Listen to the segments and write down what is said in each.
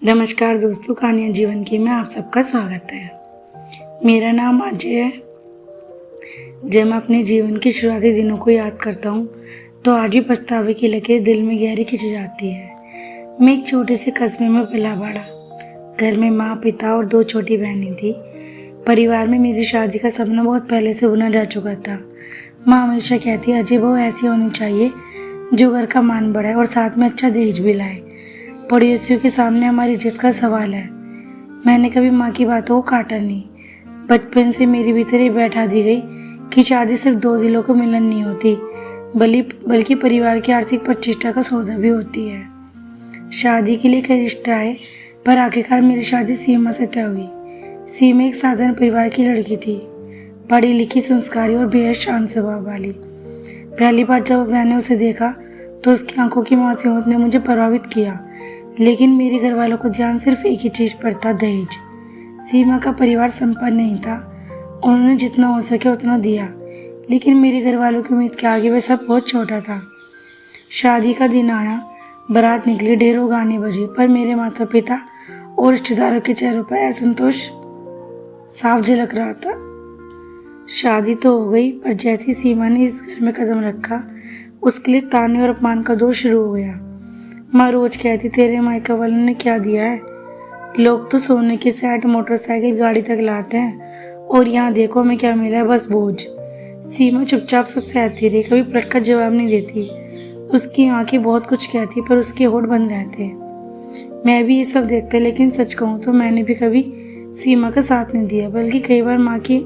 नमस्कार दोस्तों, कहानियाँ जीवन की में आप सबका स्वागत है। मेरा नाम अजय है। जब मैं अपने जीवन के शुरुआती दिनों को याद करता हूँ तो आज भी पछतावे की लकीर दिल में गहरी खिंच जाती है। मैं एक छोटे से कस्बे में पला बड़ा। घर में माँ, पिता और 2 छोटी बहनें थी। परिवार में मेरी शादी का सपना बहुत पहले से बुना जा चुका था। माँ हमेशा कहती, अजय बहू ऐसी होनी चाहिए जो घर का मान बढ़ाए और साथ में अच्छा दहेज भी लाए। पड़ोसियों के सामने हमारी इज्जत का सवाल है। मैंने कभी माँ की बातों को काटा नहीं। बचपन से मेरे भीतर ये बैठा दी गई कि शादी सिर्फ 2 दिलों का मिलन नहीं होती, बल्कि परिवार की आर्थिक प्रतिष्ठा का सौदा भी होती है। शादी के लिए कई रिश्ते आए, पर आखिरकार मेरी शादी सीमा से तय हुई। सीमा एक साधारण परिवार की लड़की थी, पढ़ी लिखी, संस्कारी और बेहद शांत स्वभाव वाली। पहली बार जब मैंने उसे देखा तो उसकी आंखों की मासूमियत ने मुझे प्रभावित किया, लेकिन मेरे घर वालों को ध्यान सिर्फ एक ही चीज़ पर था, दहेज। सीमा का परिवार संपन्न नहीं था। उन्होंने जितना हो सके उतना दिया, लेकिन मेरे घर वालों की उम्मीद के आगे वह सब बहुत छोटा था। शादी का दिन आया, बारात निकली, ढेरों गाने बजे, पर मेरे माता पिता और रिश्तेदारों के चेहरों पर असंतोष साफ झलक रहा था। शादी तो हो गई, पर जैसी सीमा ने इस घर में कदम रखा, उसके लिए ताने और अपमान का दौर शुरू हो गया। माँ रोज कहती, तेरे मायका वालों ने क्या दिया है? लोग तो सोने के सेट, मोटरसाइकिल, गाड़ी तक लाते हैं, और यहाँ देखो हमें क्या मिला है, बस बोझ। सीमा चुपचाप सब सहती रही, कभी पलट कर जवाब नहीं देती। उसकी आंखें बहुत कुछ कहती, पर उसके होठ बंद रहते। मैं भी ये सब देखते, लेकिन सच कहूँ तो मैंने भी कभी सीमा का साथ नहीं दिया, बल्कि कई बार माँ की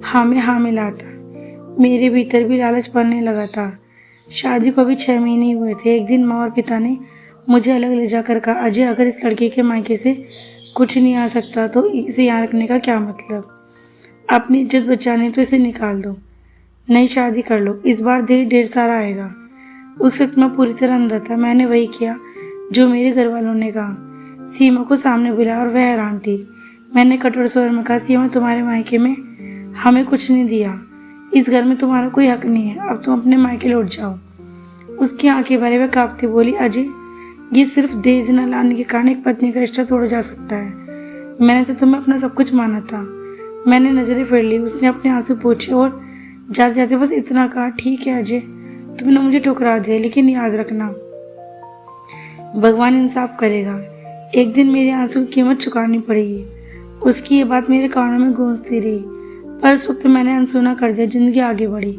हाँ में हाँ मिलाता। मेरे भीतर भी लालच पड़ने लगा था। शादी को अभी 6 महीने हुए थे। एक दिन माँ और पिता ने मुझे अलग ले जाकर कहा, अजय अगर इस लड़के के मायके से कुछ नहीं आ सकता तो इसे यहाँ रखने का क्या मतलब? अपनी इज्जत बचाने तो इसे निकाल दो, नई शादी कर लो, इस बार ढेर सारा आएगा। उस वक्त मैं पूरी तरह अंदर था। मैंने वही किया जो मेरे घर वालों ने कहा। सीमा को सामने बुलाया और वह हैरान थी। मैंने कठोर स्वर में कहा, सीमा तुम्हारे मायके में हमें कुछ नहीं दिया, इस घर में तुम्हारा कोई हक नहीं है, अब तुम अपने मायके लौट जाओ। उसकी आंखें भरे हुए कांपती बोली, अजय ये सिर्फ दहेज न लाने के कारण एक पत्नी का रिश्ता तोड़ा जा सकता है। मैंने तो तुम्हें अपना सब कुछ माना था। मैंने नजरें फेर ली। उसने अपने आंसू पोंछे और जाते जाते बस इतना कहा, ठीक है अजय, तुमने मुझे ठुकरा दिया, लेकिन याद रखना भगवान इंसाफ करेगा। एक दिन मेरे आंसू की कीमत चुकानी पड़ेगी। उसकी ये बात मेरे कानों में गूंजती रही, पर उस वक्त मैंने अनसुना कर दिया। जिंदगी आगे बढ़ी।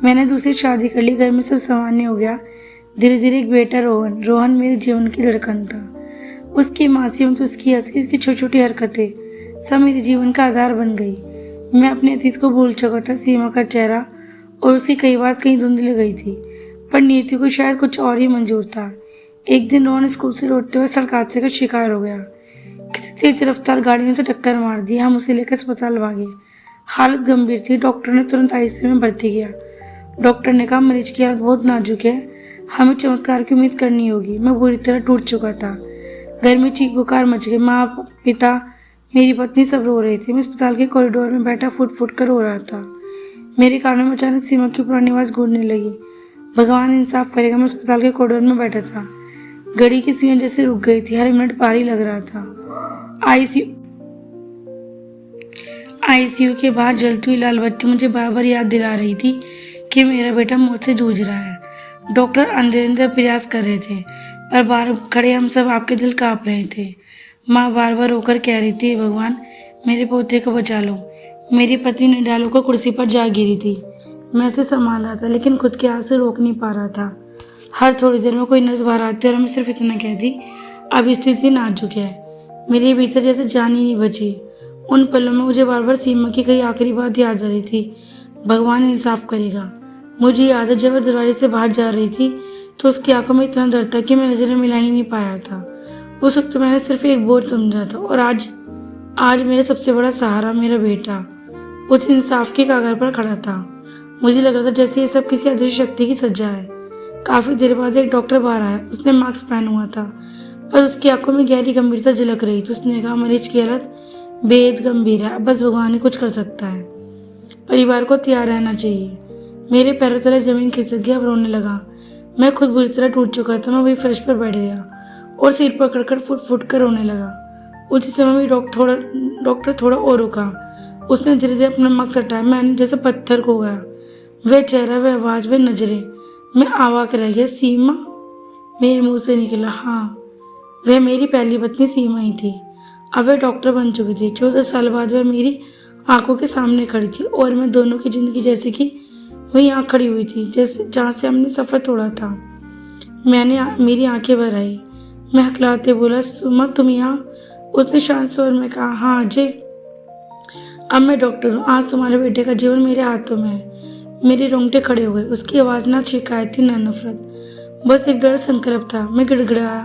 मैंने दूसरी शादी कर ली। घर में सब सामान्य हो गया। धीरे धीरे एक बेटा रोहन मेरे जीवन की धड़कन था। उसकी मासूमियत, तो उसकी हंसी, उसकी छोटी छोटी हरकतें सब मेरे जीवन का आधार बन गई। मैं अपने अतीत को भूल चुका था। सीमा का चेहरा और उसकी कई बात कहीं धुंधली गई थी, पर नियति को शायद कुछ और ही मंजूर था। एक दिन रोहन स्कूल से लौटते हुए सड़क हादसे का शिकार हो गया। किसी तेज रफ्तार गाड़ी ने उसे टक्कर मार दी। हम उसे लेकर अस्पताल भागे। हालत गंभीर थी। डॉक्टर ने तुरंत आईसीयू में भर्ती किया। डॉक्टर ने कहा, मरीज की हालत बहुत नाजुक है, हमें चमत्कार की उम्मीद करनी होगी। मैं बुरी तरह टूट चुका था। घर में चीख पुकार मच गई। माँ, पिता, मेरी पत्नी सब रो रहे थे। मैं अस्पताल के कॉरिडोर में बैठा फुट फुट कर रो रहा था। मेरे कानों में अचानक सीमा की पुरानी आवाज़ गूंजने लगी, भगवान इंसाफ करेगा। मैं अस्पताल के कॉरिडोर में बैठा था। घड़ी की सुइयां जैसे रुक गई थी। हर मिनट भारी लग रहा था। आईसीयू के बाहर जलती हुई लाल बत्ती मुझे बार बार याद दिला रही थी कि मेरा बेटा मौत से जूझ रहा है। डॉक्टर अंदर प्रयास कर रहे थे, पर बाहर खड़े हम सब आपके दिल कांप रहे थे। माँ बार बार रोकर कह रही थी, भगवान मेरे पोते को बचा लो। मेरी पत्नी निडाल होकर कुर्सी पर जा गिरी थी। मैं उसे संभाल रहा था, लेकिन खुद के आंसू रोक नहीं पा रहा था। हर थोड़ी देर में कोई नर्स बाहर आती और हमें सिर्फ इतना कहती, अब स्थिति नाजुक है। मेरे भीतर जैसे जान ही नहीं बची। उन पलों में मुझे बार बार सीमा की कई आखिरी बात याद आ रही थी, भगवान इंसाफ करेगा। मुझे याद है जब वह दरवाजे से बाहर जा रही थी तो उसकी आंखों में इतना दर्द था कि मैं नजरें मिला ही नहीं पाया था। उस वक्त मैंने सिर्फ एक बोझ समझा था, और आज मेरा सबसे बड़ा सहारा मेरा बेटा उस इंसाफ के कागर पर खड़ा था। मुझे लग रहा था जैसे ये सब किसी अदृश्य शक्ति की सज्जा है। काफी देर बाद एक डॉक्टर बाहर आया। उसने मास्क पहना हुआ था, पर उसकी आंखों में गहरी गंभीरता झलक रही थी। उसने कहा, मरीज की हालत बेहद गंभीर है, अब बस भगवान ही कुछ कर सकता है। परिवार को तैयार रहना चाहिए। मेरे पैरों तले जमीन खिसक गई। अब रोने लगा। मैं खुद बुरी तरह टूट चुका था। मैं वही फर्श पर बैठ गया और सिर पकड़कर फुट फुट कर रोने लगा। उसी समय में डॉक्टर थोड़ा और रुका। उसने धीरे धीरे अपना मग सटाया। मैंने जैसे पत्थर को गया। वह चेहरा, वह आवाज, वह नजरें, मैं अवाक रह गया। सीमा, मेरे मुंह से निकला। हाँ, वह मेरी पहली पत्नी सीमा ही थी। अब वह डॉक्टर बन चुकी थी। 14 साल बाद वह मेरी आंखों के सामने खड़ी थी और मैं दोनों की जिंदगी जैसे कि वही यहाँ खड़ी हुई थी, जैसे जहाँ से हमने सफर तोड़ा था। मेरी आंखें भर आई। मैं हकलाते बोला, सुमा तुम यहाँ? उसने शांत स्वर में कहा, हाँ अजय, अब मैं डॉक्टर हूँ। आज तुम्हारे बेटे का जीवन मेरे हाथों में है। मेरे रोंगटे खड़े हो गए। उसकी आवाज ना शिकायत थी ना नफरत, बस एक दर्द संकल्प था। मैं गिड़गिड़ाया,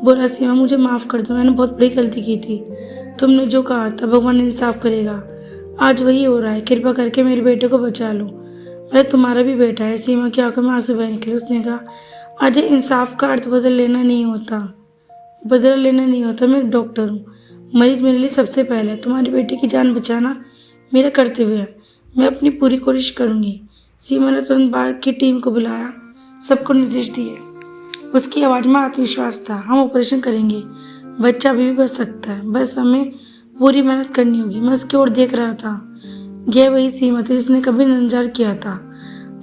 बोला, सीमा मुझे माफ कर दो, मैंने बहुत बड़ी गलती की थी। तुमने जो कहा था भगवान इंसाफ करेगा, आज वही हो रहा है। कृपा करके मेरे बेटे को बचा लो, वह तुम्हारा भी बेटा है। सीमा की आंखों में आंसू बह निकले। उसने कहा, अजय, इंसाफ का अर्थ बदल लेना नहीं होता। मैं एक डॉक्टर हूँ। मरीज मेरे लिए सबसे पहले है। तुम्हारे बेटे की जान बचाना मेरा कर्तव्य है। मैं अपनी पूरी कोशिश करूंगी। सीमा ने तुरंत बाहर की टीम को बुलाया, सबको निर्देश दिए। उसकी आवाज में आत्मविश्वास था। हम ऑपरेशन करेंगे, बच्चा अभी भी बच सकता है, बस हमें पूरी मेहनत करनी होगी। मैं उसकी ओर देख रहा था। यह वही सीमा थी जिसने कभी इंतजार किया था।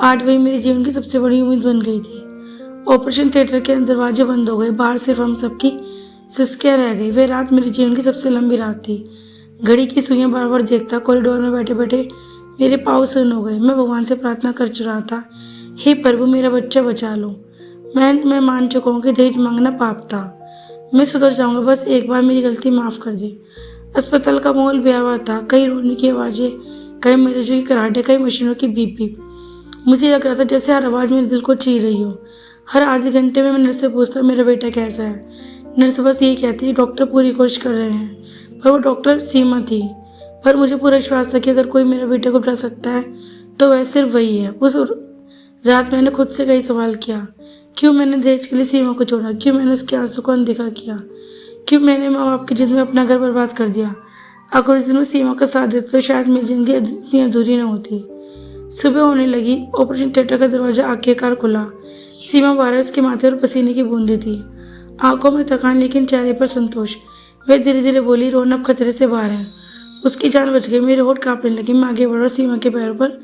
आज वही मेरे जीवन की सबसे बड़ी उम्मीद बन गई थी। ऑपरेशन थिएटर के दरवाजे बंद हो गए। बाहर सिर्फ हम सबकी सिसकियां रह गई। वह रात मेरे जीवन की सबसे लंबी रात थी। घड़ी की सुइयां बार बार देखता। कॉरिडोर में बैठे बैठे मेरे पाँव सुन्न हो गए। मैं भगवान से प्रार्थना कर रहा था, हे प्रभु, मेरा बच्चा बचा लो। मैं मान चुका हूँ कि दहेज मांगना पाप था। मैं सुधर जाऊंगा, बस एक बार मेरी गलती माफ कर दे। अस्पताल का माहौल भयावह था। कई रोने की आवाजें, कई मरीजों की कराहटें, कई मशीनों की बीप बीप। मुझे लग रहा था जैसे हर आवाज मेरे दिल को चीर रही हो। हर आधे घंटे में मैं नर्स से पूछता, मेरा बेटा कैसा है? नर्स बस यही कहती, डॉक्टर पूरी कोशिश कर रहे हैं। पर वो डॉक्टर सीमा थी। पर मुझे पूरा विश्वास था कि अगर कोई मेरे बेटे को बचा सकता है तो वह सिर्फ वही है। उस रात मैंने खुद से कई सवाल किया। क्यों मैंने दहेज के लिए सीमा को छोड़ा? क्यों मैंने उसके आंसू को अनदेखा किया? क्यों मैंने माँ बाप की जिद में अपना घर बर्बाद कर दिया? अगर उस दिन में सीमा का साथ देता तो शायद मेरी जिंदगी इतनी अधूरी न होती। सुबह होने लगी। ऑपरेशन थिएटर का दरवाजा आखिरकार खुला। सीमा बाहर, उसके माथे पर पसीने की बूंदें थी, आंखों में थकान लेकिन चेहरे पर संतोष। वह धीरे धीरे बोली, रोन अब खतरे से बाहर है। उसकी जान बच गई। मेरे होठ कांपने लगे। मैं आगे बढ़ा, सीमा के पैरों पर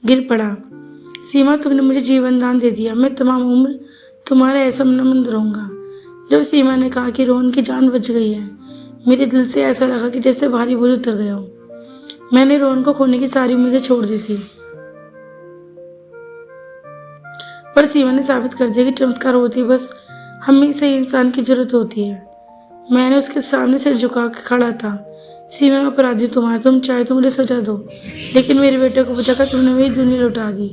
गिर पड़ा। सीमा, तुमने मुझे जीवन दान दे दिया। मैं तमाम उम्र तुम्हारा ऐसा मंद रहूंगा। जब सीमा ने कहा कि रोहन की जान बच गई है, मेरे दिल से ऐसा लगा कि जैसे भारी बोझ उतर गया हो। मैंने रोहन को खोने की सारी उम्मीदें छोड़ दी थी, पर सीमा ने साबित कर दिया कि चमत्कार होती बस हमें से इंसान की जरूरत होती है। मैंने उसके सामने सिर झुका के खड़ा था। सीमा, मैं अपराधी तुम्हारा। तुम चाहे तो मुझे सजा दो, लेकिन मेरे बेटे को बचाकर तुमने मेरी दुनिया लौटा दी।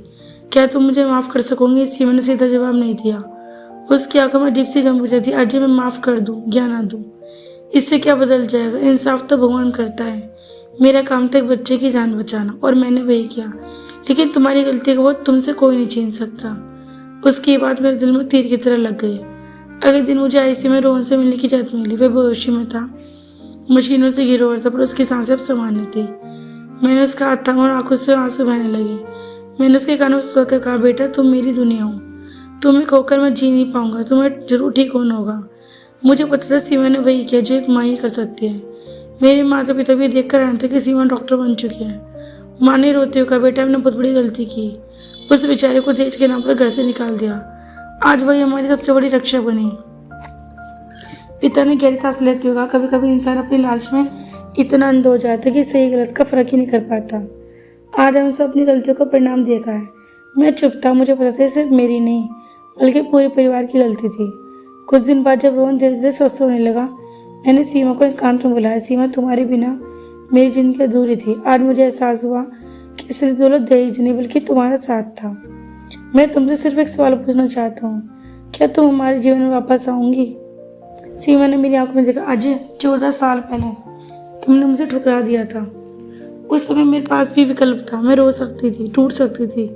क्या तुम मुझे माफ कर सकोगे? सीमा ने सीधा जवाब नहीं दिया। उसकी आंखों में अजीब सी गंभीरता थी। अजय, मैं माफ कर दूं या ना दूं, इससे क्या बदल जाएगा? इंसाफ तो भगवान करता है। मेरा काम था एक बच्चे की जान बचाना और मैंने वही किया, लेकिन तुम्हारी गलती का बोझ तुमसे कोई नहीं छीन सकता। उसकी बात मेरे दिल में तीर की तरह लग गई। अगले दिन मुझे आईसीयू में रोहन से मिलने की इजाजत मिली। वह बेहोशी में था, मशीनों से गिरा हुआ था, पर उसकी सांसें अब सामान्य थी। मैंने उसका हाथ थामा और आंखों से आंसू बहने लगे। मैंने उसके कानों से कहा, बेटा, तुम मेरी दुनिया हो। तुम्हें खोकर मैं जी नहीं पाऊंगा। तुम्हें जरूर ठीक होना होगा। मुझे पता था सीमा ने वही किया जो एक माँ ही कर सकती है। मेरे माता पिता भी देख कर आए थे कि सीमा डॉक्टर बन चुकी है। माँ ने रोते हुए कहा, बेटा, हमने बहुत बड़ी गलती की। उस बेचारे को दहेज के नाम पर घर से निकाल दिया। आज वही हमारी सबसे बड़ी रक्षा बनी। पिता ने गहरी सांस लेते हुए कहा, कभी कभी इंसान अपनी लालच में इतना अंध हो जाता है कि सही गलत का फर्क ही नहीं कर पाता। आज हमने सब अपनी गलतियों का परिणाम देखा है। मैं चुप था। मुझे पता था सिर्फ मेरी नहीं बल्कि पूरे परिवार की गलती थी। कुछ दिन बाद जब रोहन धीरे धीरे स्वस्थ होने लगा, मैंने सीमा को एकांत में बुलाया। सीमा, तुम्हारे बिना मेरी जिंदगी अधूरी थी। आज मुझे एहसास हुआ कि असली दौलत दहेज नहीं बल्कि तुम्हारा साथ था। मैं तुमसे सिर्फ एक सवाल पूछना चाहता हूँ, क्या तुम हमारे जीवन में वापस आओगी? सीमा ने मेरी आंखों में देखा। अजय, 14 साल पहले तुमने मुझे ठुकरा दिया था। उस समय मेरे पास भी विकल्प था। मैं रो सकती थी, टूट सकती थी,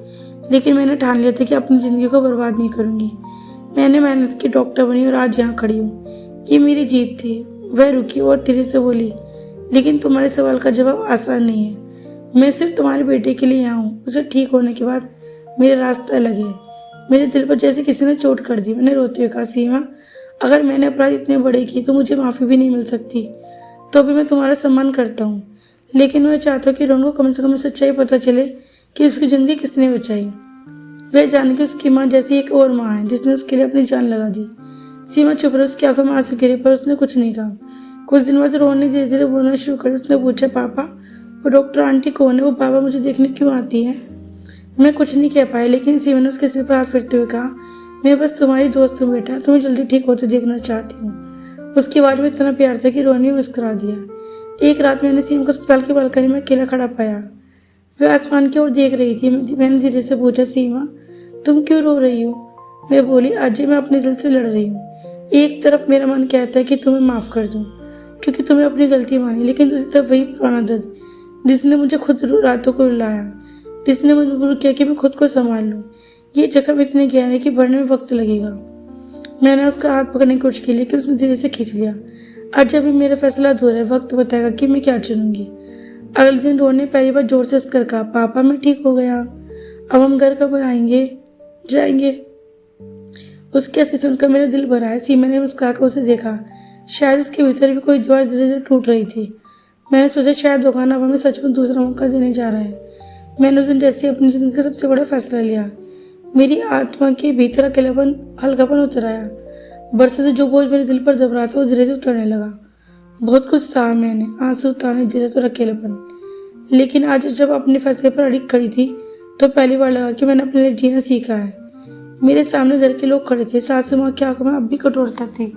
लेकिन मैंने ठान लिया था कि अपनी ज़िंदगी को बर्बाद नहीं करूँगी। मैंने मेहनत की, डॉक्टर बनी और आज यहाँ खड़ी हूँ। ये मेरी जीत थी। वह रुकी और धीरे से बोली, लेकिन तुम्हारे सवाल का जवाब आसान नहीं है। मैं सिर्फ तुम्हारे बेटे के लिए यहाँ हूँ। उसे ठीक होने के बाद मेरा रास्ता अलग है। मेरे दिल पर जैसे किसी ने चोट कर दी। मैंने रोते हुए कहा, सीमा, अगर मैंने अपराध इतने बड़े किए तो मुझे माफ़ी भी नहीं मिल सकती। तो भी मैं तुम्हारा सम्मान करता हूँ, लेकिन मैं चाहता हूँ कि रोहन को कम से कम सच्चाई पता चले कि उसकी ज़िंदगी किसने बचाई। वह जान के उसकी माँ जैसी एक और माँ है जिसने उसके लिए अपनी जान लगा दी। सीमा चुप रही, उसकी आंखों में आंसू गिरे पर उसने कुछ नहीं कहा। कुछ दिन बाद रोहन ने धीरे धीरे बोलना शुरू कर। उसने पूछा, पापा वो डॉक्टर आंटी कौन है? वो बाबा मुझे देखने क्यों आती है? मैं कुछ नहीं कह पाया, लेकिन सीमा ने उसके सिर पर हाथ फेरते हुए कहा, मैं बस तुम्हारी दोस्त हूँ बेटा, तुम्हें जल्दी ठीक होते देखना चाहती हूँ। उसकी आवाज़ में इतना प्यार था कि रोहन ने मुस्कुरा दिया। एक रात मैंने सीमा को अस्पताल की बालकनी में अकेला खड़ा पाया। वह आसमान की ओर देख रही थी। मैंने धीरे से पूछा, सीमा तुम क्यों रो रही हो? मैं बोली, अजय मैं अपने दिल से लड़ रही हूँ। एक तरफ मेरा मन कहता है कि तुम्हें माफ़ कर दूँ क्योंकि तुमने अपनी गलती मानी, लेकिन दूसरी तरफ वही पुराना दर्द जिसने मुझे खुद रातों को रुलाया, जिसने मजबूर किया कि मैं खुद को संभाल लूँ। ये जख्म इतने गहरे कि भरने में वक्त लगेगा। मैंने उसका हाथ पकड़ने की कोशिश की, लेकिन उसने धीरे से खींच लिया। आज जब भी मेरा फैसला अधूरा है, वक्त बताएगा कि मैं क्या चुनूंगी। अगले दिन रोहन ने पहली बार जोर से हंसकर कहा, पापा मैं ठीक हो गया, अब हम घर कब जाएंगे। उसके हंसी सुनकर मेरा दिल भरा है। सीमा ने मुस्कुराकर उसे देखा। शायद उसके भीतर भी कोई दीवार धीरे धीरे टूट रही थी। मैंने सोचा शायद भगवान अब हमें सच में दूसरा मौका देने जा रहा है। मैंने उस दिन जैसे अपनी जिंदगी का सबसे बड़ा फैसला लिया, मेरी आत्मा के भीतर अकेलापन हल्कापन उतर आया। बरसों से जो बोझ मेरे दिल पर दब रहा था वो धीरे धीरे उतरने लगा। बहुत कुछ सहा मैंने, आंसू, ताने, जिद्द और अकेलापन, लेकिन आज जब अपने फैसले पर अड़िग खड़ी थी तो पहली बार लगा कि मैंने अपने लिए जीना सीखा है। मेरे सामने घर के लोग खड़े थे। सासू माँ की आंखों में अब भी कठोरता थी,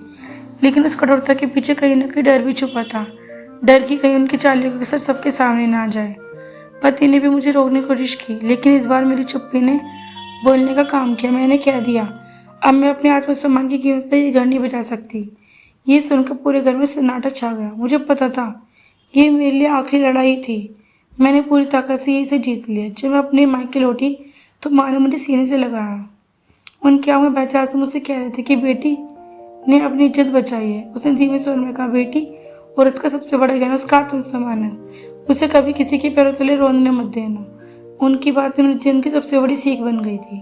लेकिन उस कठोरता के पीछे कहीं ना कहीं डर भी छुपा था। डर की कहीं उनकी चालियों के साथ सबके सामने ना आ जाए। पति ने भी मुझे रोकने की कोशिश की, लेकिन इस बार मेरी चुप्पी ने बोलने का काम किया। मैंने कह दिया, अब मैं अपने आत्मसम्मान की कीमत पर ये घर नहीं बचा सकती। ये सुनकर पूरे घर में सन्नाटा छा गया। मुझे पता था ये मेरे लिए आखिरी लड़ाई थी। मैंने पूरी ताकत से इसे जीत लिया। जब मैं अपने मायके लौटी तो माँ ने मुझे सीने से लगाया। उनके आंखों में बहते आंसू मुझसे कह रहे थे कि बेटी ने अपनी इज्जत बचाई है। उसने धीमे स्वर में कहा, बेटी औरत का सबसे बड़ा ज्ञान उसका आत्मसम्मान है। उसे कभी किसी के पैरों तले रोने मत देना। उनकी बातें मेरे जीवन की सबसे बड़ी सीख बन गई थी।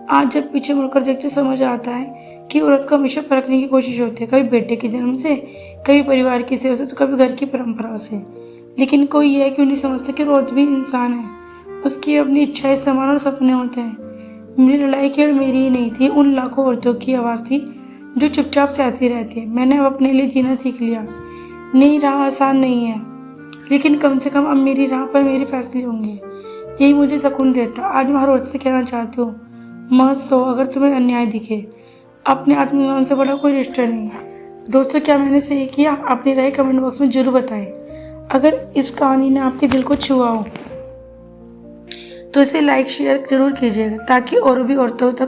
आज जब पीछे मुड़कर देखते समझ आता है कि औरत को हमेशा परखने की कोशिश होती है, कभी बेटे के जन्म से, कभी परिवार की सेवा से, तो कभी घर की परंपराओं से। लेकिन कोई यह क्यों नहीं समझता कि औरत भी इंसान है, उसकी अपनी इच्छाएं, समान और सपने होते हैं। मेरी लड़ाई केवल मेरी ही नहीं थी, उन लाखों औरतों की आवाज़ थी जो चुपचाप सहती रहती है। मैंने अब अपने लिए जीना सीख लिया। नई राह आसान नहीं है, लेकिन कम से कम अब मेरी राह पर मेरे फैसले होंगे। यही मुझे सुकून देता। आज मैं हर औरत से कहना चाहती हूँ, मत सो अगर तुम्हें अन्याय दिखे। अपने आत्मसम्मान से बड़ा कोई रिश्ता नहीं है। दोस्तों, क्या मैंने सही किया? अपनी राय कमेंट बॉक्स में जरूर बताएं। अगर इस कहानी ने आपके दिल को छुआ हो तो इसे लाइक शेयर जरूर कीजिएगा, ताकि और भी औरतों तक